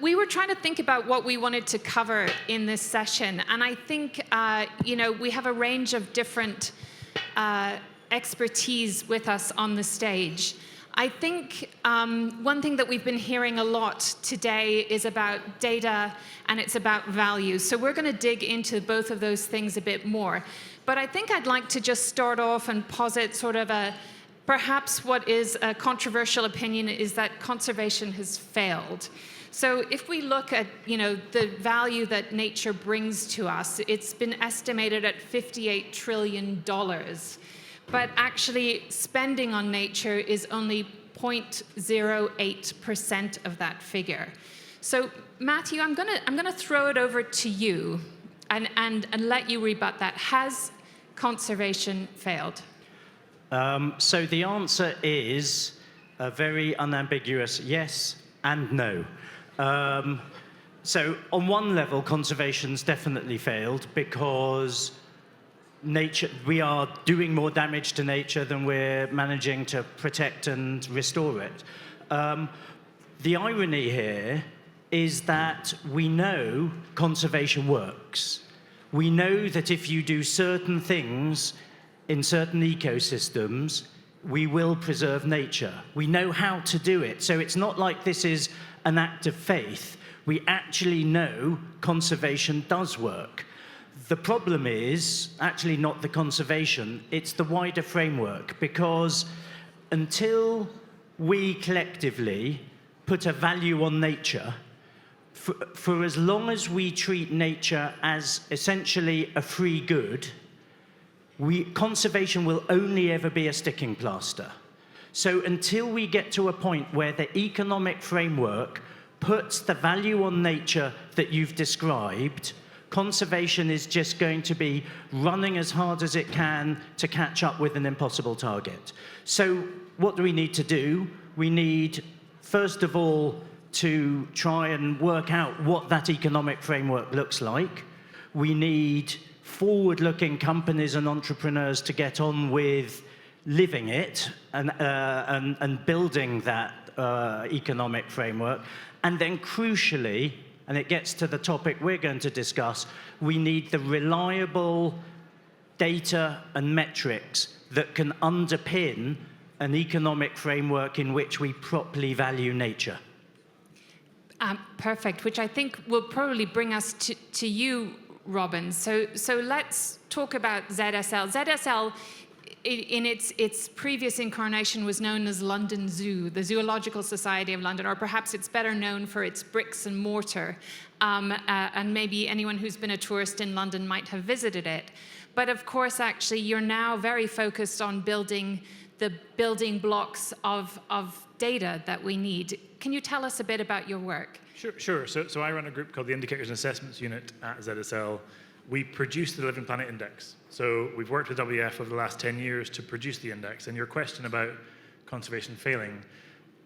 We were trying to think about what we wanted to cover in this session, and I think we have a range of different expertise with us on the stage. I think one thing that we've been hearing a lot today is about data and it's about value. So we're going to dig into both of those things a bit more. But I think I'd like to just start off and posit sort of perhaps what is a controversial opinion is that conservation has failed. So if we look at the value that nature brings to us, it's been estimated at $58 trillion. But actually, spending on nature is only 0.08% of that figure. So, Matthew, I'm gonna throw it over to you and let you rebut that. Has conservation failed? So the answer is a very unambiguous yes and no. So on one level, conservation's definitely failed because nature, we are doing more damage to nature than we're managing to protect and restore it. The irony here is that we know conservation works. We know that if you do certain things in certain ecosystems, we will preserve nature. We know how to do it. So it's not like this is an act of faith. We actually know conservation does work. The problem is actually not the conservation, it's the wider framework, because until we collectively put a value on nature, for as long as we treat nature as essentially a free good, conservation will only ever be a sticking plaster. So until we get to a point where the economic framework puts the value on nature that you've described, conservation is just going to be running as hard as it can to catch up with an impossible target. So what do we need to do? We need, first of all, to try and work out what that economic framework looks like. We need forward-looking companies and entrepreneurs to get on with living it and building that economic framework. And then crucially, and it gets to the topic we're going to discuss, we need the reliable data and metrics that can underpin an economic framework in which we properly value nature. Perfect, which I think will probably bring us to you, Robin. So let's talk about ZSL. ZSL, in its previous incarnation, was known as London Zoo, the Zoological Society of London, or perhaps it's better known for its bricks and mortar. And maybe anyone who's been a tourist in London might have visited it. But of course, actually, you're now very focused on building the building blocks of data that we need. Can you tell us a bit about your work? Sure. So I run a group called the Indicators and Assessments Unit at ZSL. We produce the Living Planet Index. So we've worked with WWF over the last 10 years to produce the index. And your question about conservation failing,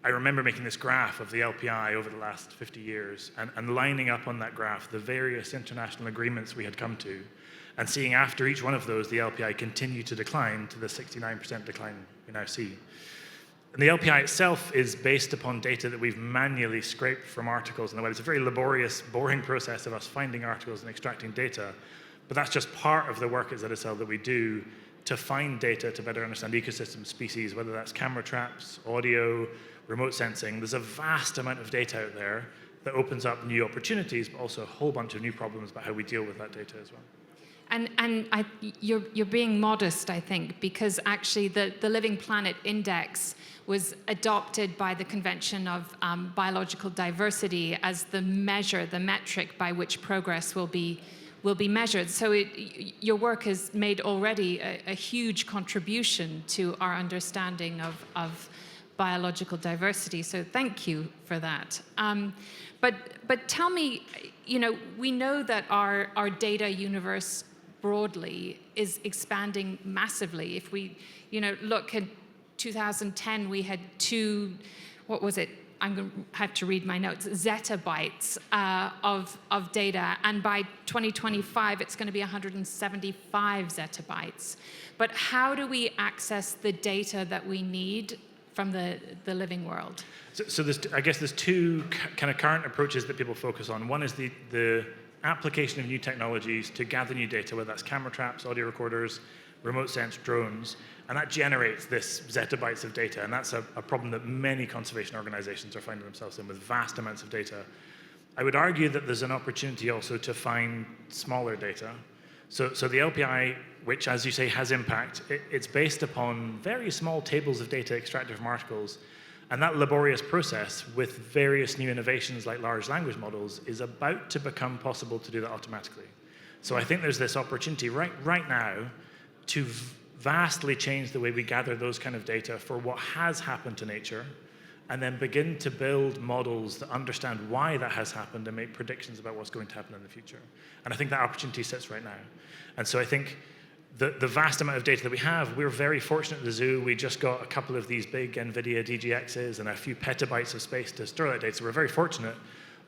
I remember making this graph of the LPI over the last 50 years and lining up on that graph the various international agreements we had come to, and seeing after each one of those, the LPI continue to decline to the 69% decline we now see. And the LPI itself is based upon data that we've manually scraped from articles in the web. It's a very laborious, boring process of us finding articles and extracting data. But that's just part of the work at ZSL that we do to find data to better understand ecosystem species, whether that's camera traps, audio, remote sensing. There's a vast amount of data out there that opens up new opportunities, but also a whole bunch of new problems about how we deal with that data as well. And you're being modest, I think, because actually the Living Planet Index was adopted by the Convention of Biological Diversity as the measure, the metric by which progress will be measured. So your work has made already a huge contribution to our understanding of biological diversity. So thank you for that. But tell me, we know that our data universe broadly is expanding massively. If we, look at 2010, we had what was it? I'm going to have to read my notes, zettabytes of data. And by 2025, it's going to be 175 zettabytes. But how do we access the data that we need from the living world? So I guess there's two kind of current approaches that people focus on. One is the application of new technologies to gather new data, whether that's camera traps, audio recorders, remote sense drones, and that generates this zettabytes of data, and that's a problem that many conservation organizations are finding themselves in, with vast amounts of data. I would argue that there's an opportunity also to find smaller data. So the LPI, which, as you say, has impact, it's based upon very small tables of data extracted from articles, and that laborious process with various new innovations like large language models is about to become possible to do that automatically. So I think there's this opportunity right now to vastly change the way we gather those kind of data for what has happened to nature, and then begin to build models that understand why that has happened and make predictions about what's going to happen in the future. And I think that opportunity sits right now. And so I think the vast amount of data that we have, we're very fortunate at the zoo. We just got a couple of these big NVIDIA DGXs and a few petabytes of space to store that data. So we're very fortunate,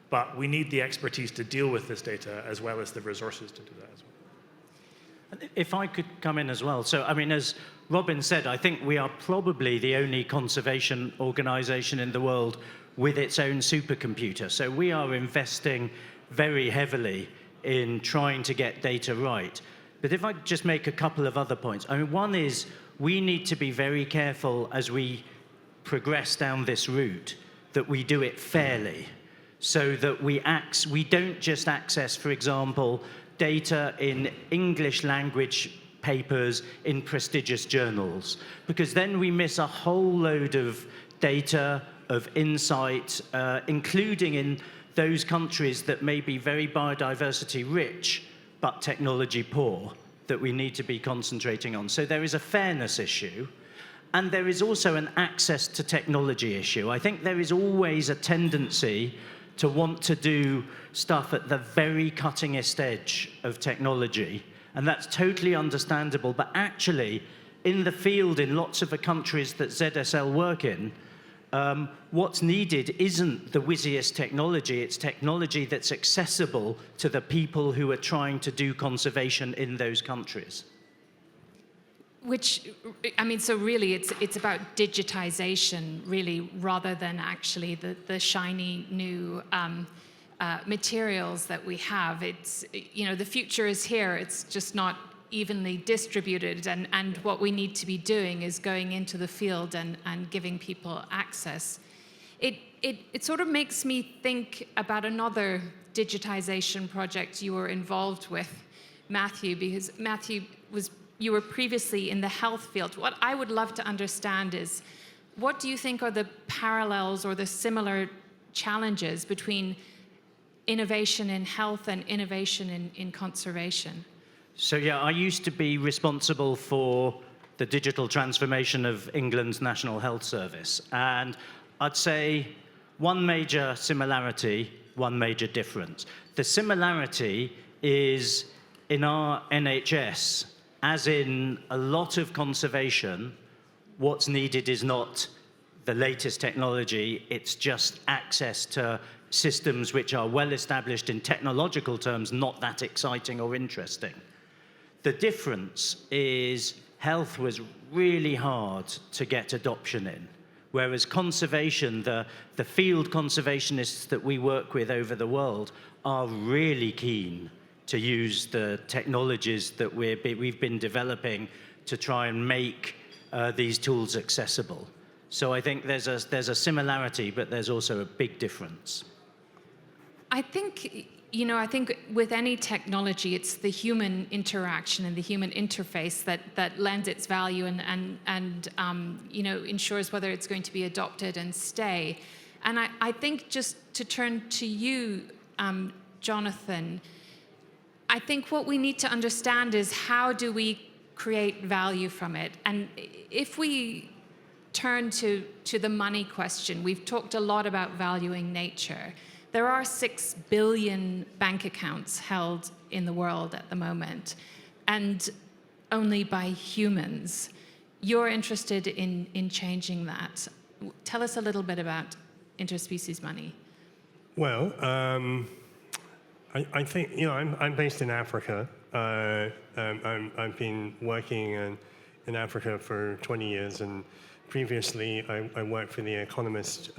but we need the expertise to deal with this data as well as the resources to do that as well. If I could come in as well. So, I mean, as Robin said, I think we are probably the only conservation organization in the world with its own supercomputer. So we are investing very heavily in trying to get data right. But if I just make a couple of other points. I mean, one is we need to be very careful as we progress down this route that we do it fairly, so that we don't just access, for example, data in English language papers in prestigious journals, because then we miss a whole load of data, of insight, including in those countries that may be very biodiversity rich, but technology poor, that we need to be concentrating on. So there is a fairness issue, and there is also an access to technology issue. I think there is always a tendency to want to do stuff at the very cuttingest edge of technology, and that's totally understandable. But actually, in the field, in lots of the countries that ZSL work in, what's needed isn't the whizziest technology, it's technology that's accessible to the people who are trying to do conservation in those countries. Which, I mean, so really it's about digitization, really, rather than actually the shiny new materials that we have. It's, you know, the future is here, it's just not evenly distributed, and what we need to be doing is going into the field and giving people access. It sort of makes me think about another digitization project you were involved with, Matthew, because Matthew, you were previously in the health field. What I would love to understand is, what do you think are the parallels or the similar challenges between innovation in health and innovation in conservation? So yeah, I used to be responsible for the digital transformation of England's National Health Service. And I'd say one major similarity, one major difference. The similarity is in our NHS, as in a lot of conservation, what's needed is not the latest technology, it's just access to systems which are well established in technological terms, not that exciting or interesting. The difference is health was really hard to get adoption in, whereas conservation, the field conservationists that we work with over the world are really keen to use the technologies that we've been developing to try and make these tools accessible. So I think there's a similarity, but there's also a big difference. I think, you know, I think with any technology, it's the human interaction and the human interface that lends its value and you know, ensures whether it's going to be adopted and stay. And I think, just to turn to you, Jonathan, I think what we need to understand is, how do we create value from it? And if we turn to the money question, we've talked a lot about valuing nature. There are 6 billion bank accounts held in the world at the moment, and only by humans. You're interested in changing that. Tell us a little bit about Interspecies Money. Well, I think, you know, I'm based in Africa. I've been working in Africa for 20 years and previously, I worked for The Economist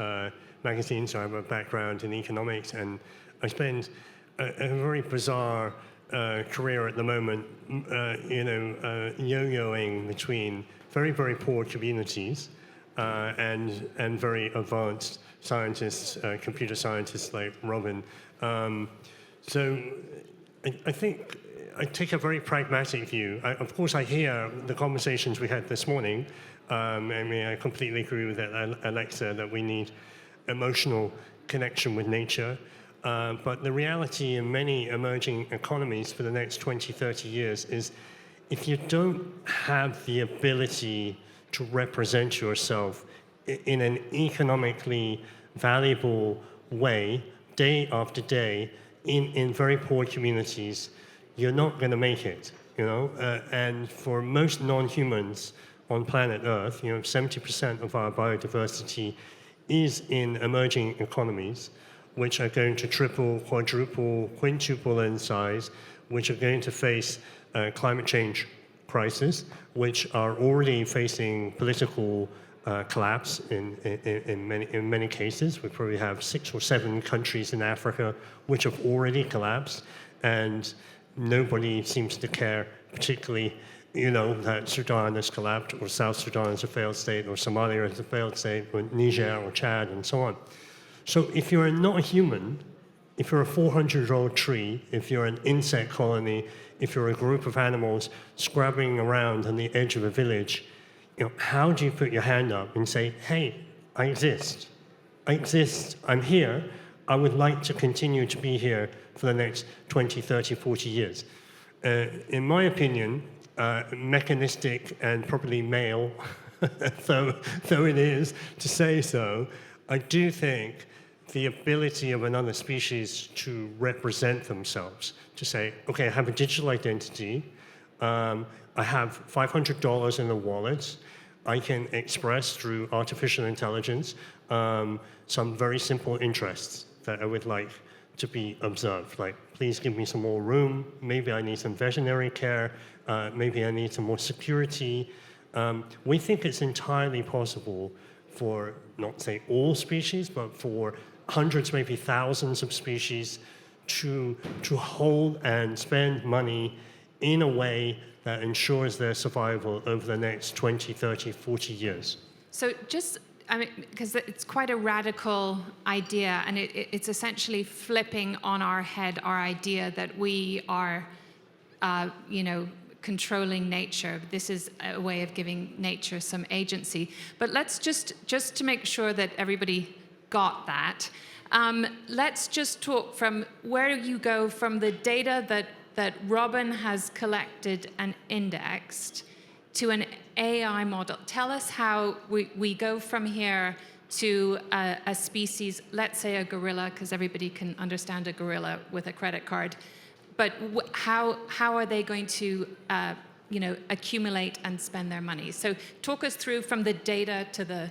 magazine, so I have a background in economics, and I spend a very bizarre career at the moment, yo-yoing between very, very poor communities and very advanced scientists, computer scientists like Robin. So I think I take a very pragmatic view. Of course, I hear the conversations we had this morning. I completely agree with Alexa, that we need emotional connection with nature. But the reality in many emerging economies for the next 20, 30 years is if you don't have the ability to represent yourself in an economically valuable way, day after day, in very poor communities, you're not going to make it, and for most non-humans on planet Earth, 70% of our biodiversity is in emerging economies, which are going to triple, quadruple, quintuple in size, which are going to face climate change crisis, which are already facing political collapse in many cases. We probably have 6 or 7 countries in Africa which have already collapsed, and nobody seems to care particularly, that Sudan has collapsed, or South Sudan is a failed state, or Somalia is a failed state, or Niger or Chad, and so on. So if you're not a human, if you're a 400-year-old tree, if you're an insect colony, if you're a group of animals scrabbling around on the edge of a village, how do you put your hand up and say, hey, I exist, I'm here, I would like to continue to be here for the next 20, 30, 40 years. In my opinion, mechanistic and probably male, though it is to say so, I do think the ability of another species to represent themselves, to say, okay, I have a digital identity, I have $500 in the wallet, I can express through artificial intelligence some very simple interests that I would like to be observed, like please give me some more room, maybe I need some veterinary care, maybe I need some more security. We think it's entirely possible for, not say all species, but for hundreds, maybe thousands of species to hold and spend money in a way that ensures their survival over the next 20, 30, 40 years. So because it's quite a radical idea, and it's essentially flipping on our head our idea that we are, controlling nature. This is a way of giving nature some agency. But let's just to make sure that everybody got that, let's just talk from where you go from the data that Robin has collected and indexed to an AI model. Tell us how we go from here to a species, let's say a gorilla, because everybody can understand a gorilla with a credit card. But how are they going to accumulate and spend their money? So talk us through from the data to the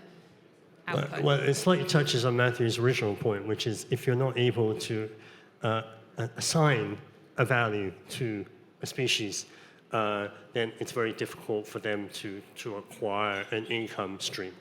output. Well, it slightly touches on Matthew's original point, which is if you're not able to assign a value to a species, then it's very difficult for them to acquire an income stream.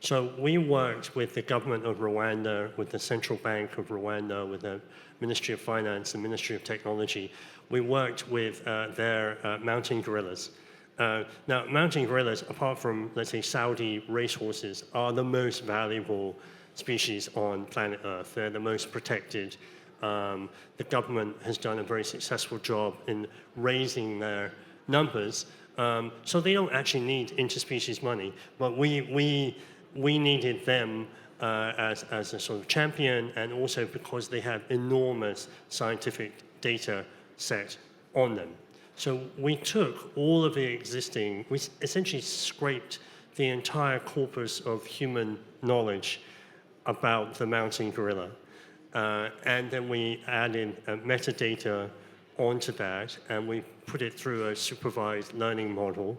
So we worked with the government of Rwanda, with the Central Bank of Rwanda, with the Ministry of Finance and Ministry of Technology. We worked with their mountain gorillas. Now, mountain gorillas, apart from, let's say, Saudi racehorses, are the most valuable species on planet Earth. They're the most protected. The government has done a very successful job in raising their numbers, so they don't actually need interspecies money. But we needed them as a sort of champion, and also because they have enormous scientific data set on them. So we took all of the existing, we essentially scraped the entire corpus of human knowledge about the mountain gorilla. And then we added metadata onto that, and we put it through a supervised learning model.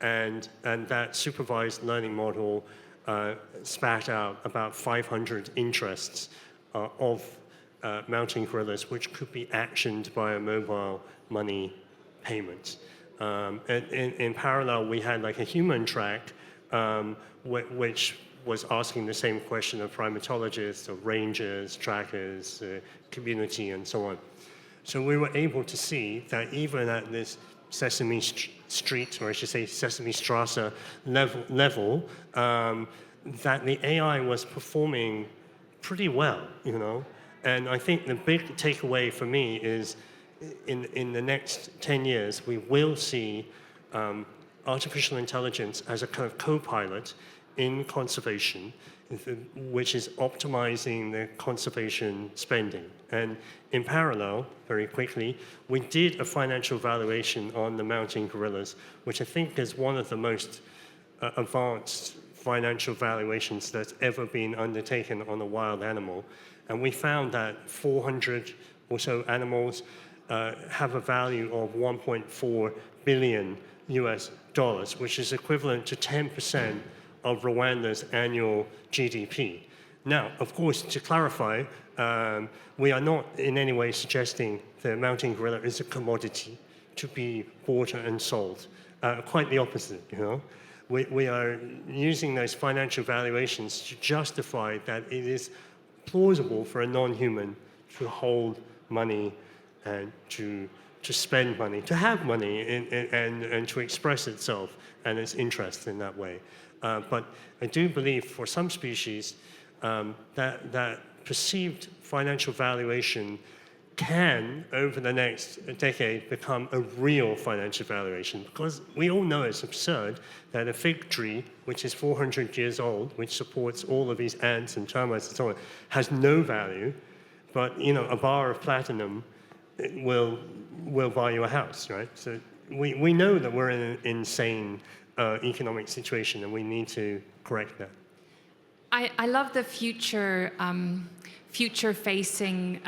And that supervised learning model spat out about 500 interests of mountain gorillas, which could be actioned by a mobile money payment. In parallel, we had like a human track, which was asking the same question of primatologists, of rangers, trackers, community, and so on. So we were able to see that even at this Sesame Street, or I should say Sesame Strasse level, that the AI was performing pretty well, you know. And I think the big takeaway for me is in the next 10 years, we will see artificial intelligence as a kind of co-pilot in conservation, which is optimizing the conservation spending. And in parallel, very quickly, we did a financial valuation on the mountain gorillas, which I think is one of the most advanced financial valuations that's ever been undertaken on a wild animal. And we found that 400 or so animals have a value of 1.4 billion US dollars, which is equivalent to 10% of Rwanda's annual GDP. Now, of course, to clarify, we are not in any way suggesting the mountain gorilla is a commodity to be bought and sold. Quite the opposite, you know. We are using those financial valuations to justify that it is plausible for a non-human to hold money and to spend money, to have money and to express itself and its interests in that way. But I do believe for some species that perceived financial valuation can, over the next decade, become a real financial valuation, because we all know it's absurd that a fig tree, which is 400 years old, which supports all of these ants and termites and so on, has no value, but you know, a bar of platinum will buy you a house, right? So we know that we're in an insane economic situation, and we need to correct that. I love the future-facing,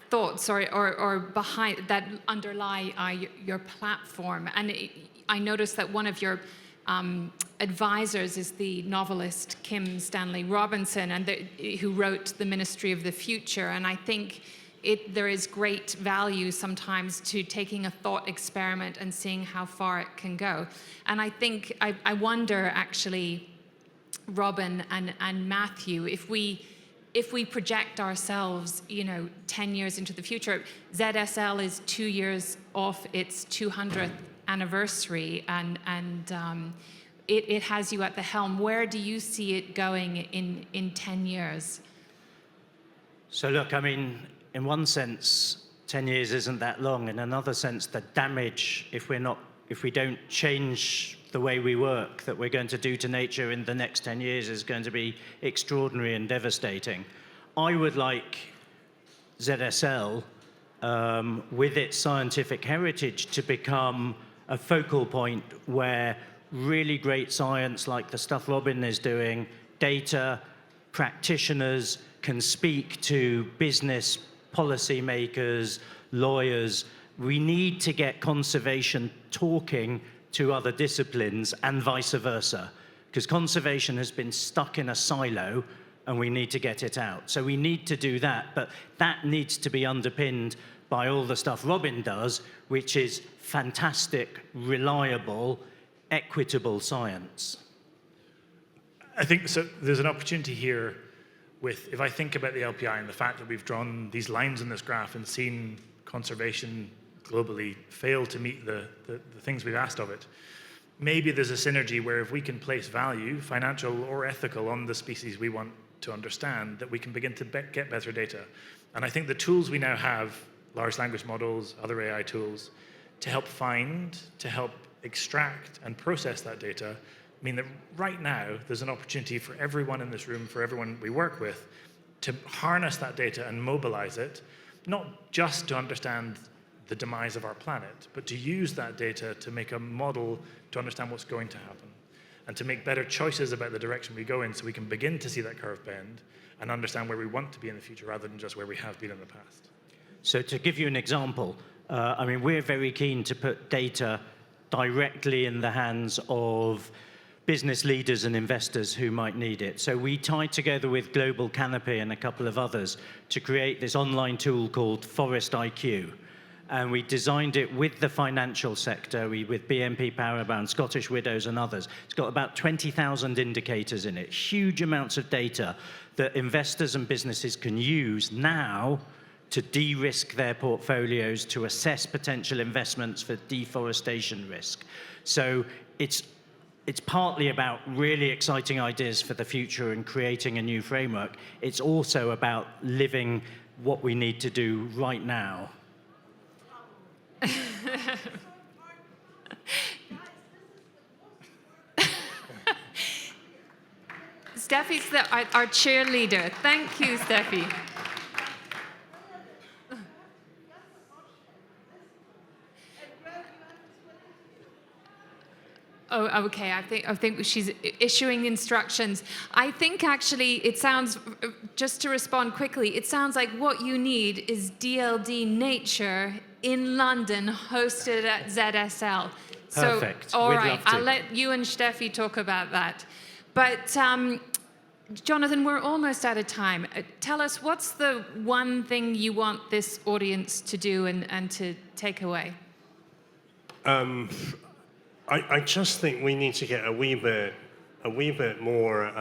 thoughts or behind that underlie your platform. And I noticed that one of your advisors is the novelist Kim Stanley Robinson, and who wrote The Ministry of the Future. And I think there is great value sometimes to taking a thought experiment and seeing how far it can go. And I think, I wonder actually, Robin and Matthew, if we project ourselves, 10 years into the future, ZSL is 2 years off its 200th anniversary, and it has you at the helm. Where do you see it going in 10 years? So look, I mean, in one sense, 10 years isn't that long. In another sense, the damage, if we don't change the way we work, that we're going to do to nature in the next 10 years is going to be extraordinary and devastating. I would like ZSL, with its scientific heritage, to become a focal point where really great science, like the stuff Robin is doing, data, practitioners can speak to business policymakers, lawyers. We need to get conservation talking to other disciplines and vice versa, because conservation has been stuck in a silo and we need to get it out. So we need to do that, but that needs to be underpinned by all the stuff Robin does, which is fantastic, reliable, equitable science. I think so. There's an opportunity here with, if I think about the LPI and the fact that we've drawn these lines in this graph and seen conservation globally fail to meet the things we've asked of it, maybe there's a synergy where if we can place value, financial or ethical, on the species we want to understand, that we can begin to get better data. And I think the tools we now have, large language models, other AI tools, to help find, to help extract and process that data, mean that right now there's an opportunity for everyone in this room, for everyone we work with, to harness that data and mobilize it, not just to understand the demise of our planet, but to use that data to make a model to understand what's going to happen and to make better choices about the direction we go in, so we can begin to see that curve bend and understand where we want to be in the future rather than just where we have been in the past. So to give you an example, I mean, we're very keen to put data directly in the hands of business leaders and investors who might need it. So we tied together with Global Canopy and a couple of others to create this online tool called Forest IQ. and we designed it with the financial sector, with BNP Paribas, Scottish Widows and others. It's got about 20,000 indicators in it, huge amounts of data that investors and businesses can use now to de-risk their portfolios, to assess potential investments for deforestation risk. So it's partly about really exciting ideas for the future and creating a new framework. It's also about living what we need to do right now. Steffi's our cheerleader. Thank you, Steffi. Oh, okay. I think she's issuing instructions. I think actually it sounds, just to respond quickly, it sounds like what you need is DLD Nature in London, hosted at ZSL. Perfect. So, all We'd right, love to. I'll let you and Steffi talk about that. But Jonathan, we're almost out of time. Tell us, what's the one thing you want this audience to do and to take away? I just think we need to get a wee bit more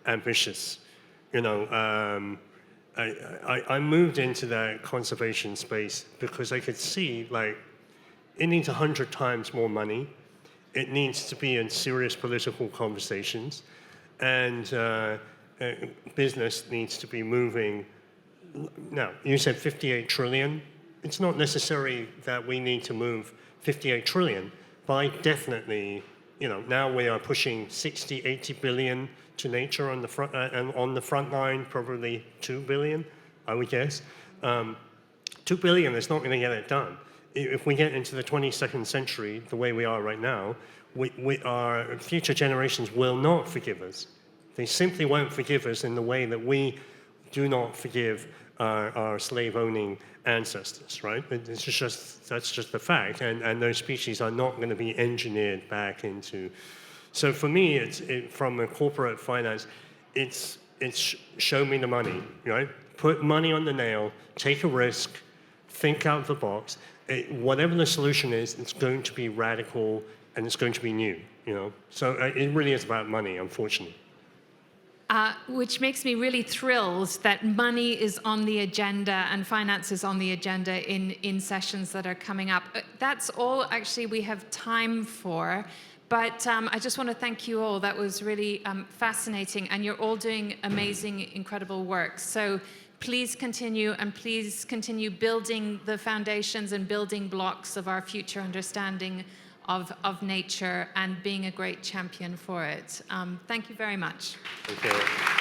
ambitious. You know, I moved into that conservation space because I could see, like, it needs 100 times more money. It needs to be in serious political conversations, and business needs to be moving. Now, you said 58 trillion. It's not necessary that we need to move 58 trillion. But I definitely, you know, now we are pushing 60, 80 billion to nature on the front, and on the front line, probably 2 billion, I would guess. 2 billion is not going to get it done. If we get into the 22nd century, the way we are right now, our future generations will not forgive us. They simply won't forgive us in the way that we do not forgive our slave-owning ancestors, right? That's just the fact, and those species are not going to be engineered back into. So for me, from a corporate finance, it's show me the money, right? Put money on the nail, take a risk, think out of the box. Whatever the solution is, it's going to be radical and it's going to be new, you know. So it really is about money, unfortunately. Which makes me really thrilled that money is on the agenda and finance is on the agenda in sessions that are coming up. That's all actually we have time for. But I just want to thank you all. That was really fascinating. And you're all doing amazing, incredible work. So please continue, and please continue building the foundations and building blocks of our future understanding of nature and being a great champion for it. Thank you very much. Thank you.